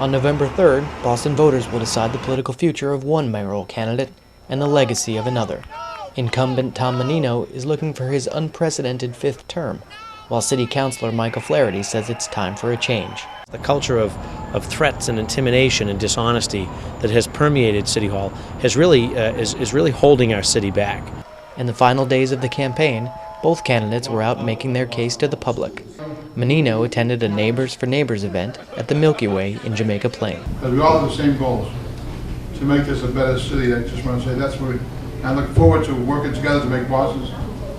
On November 3rd, Boston voters will decide the political future of one mayoral candidate and the legacy of another. Incumbent Tom Menino is looking for his unprecedented fifth term, while City Councilor Michael Flaherty says it's time for a change. The culture of threats and intimidation and dishonesty that has permeated City Hall has really is really holding our city back. In the final days of the campaign, both candidates were out making their case to the public. Menino attended a Neighbors for Neighbors event at the Milky Way in Jamaica Plain. We all have the same goals, to make this a better city. I just want to say that's what I look forward to, working together to make Boston's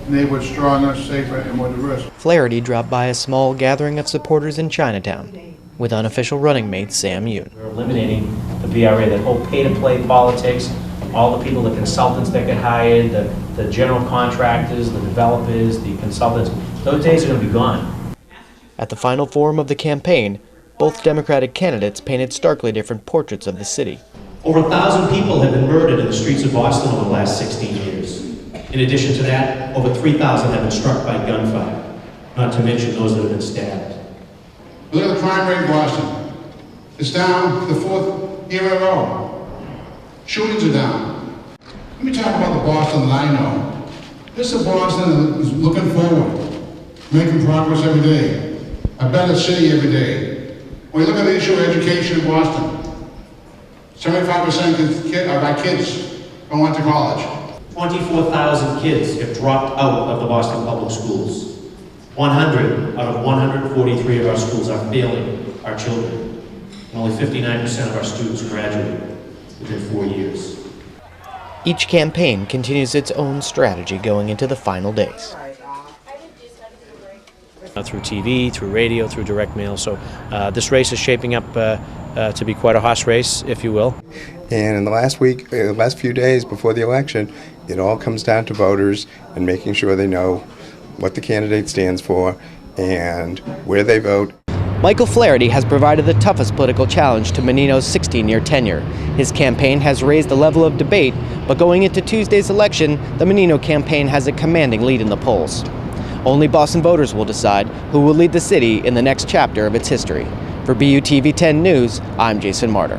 neighborhood stronger, safer, and more diverse. Flaherty dropped by a small gathering of supporters in Chinatown with unofficial running mate Sam Yoon. We're eliminating the BRA, that whole pay-to-play politics, all the people, the consultants that get hired, the general contractors, the developers, the consultants. Those days are going to be gone. At the final forum of the campaign, both Democratic candidates painted starkly different portraits of the city. Over 1,000 people have been murdered in the streets of Boston over the last 16 years. In addition to that, over 3,000 have been struck by gunfire, not to mention those that have been stabbed. Look at the crime rate in Boston. It's down for the fourth year in a row. Shootings are down. Let me talk about the Boston that I know. This is Boston that is looking forward, making progress every day. A better city every day. When you look at the issue of education in Boston, 75% of our kids going to college. 24,000 kids have dropped out of the Boston public schools. 100 out of 143 of our schools are failing our children. And only 59% of our students graduate within 4 years. Each campaign continues its own strategy going into the final days. Through TV, through radio, through direct mail. So this race is shaping up to be quite a horse race, if you will. And in the last few days before the election, it all comes down to voters and making sure they know what the candidate stands for and where they vote. Michael Flaherty has provided the toughest political challenge to Menino's 16-year tenure. His campaign has raised the level of debate, but going into Tuesday's election, the Menino campaign has a commanding lead in the polls. Only Boston voters will decide who will lead the city in the next chapter of its history. For BUTV 10 News, I'm Jason Martyr.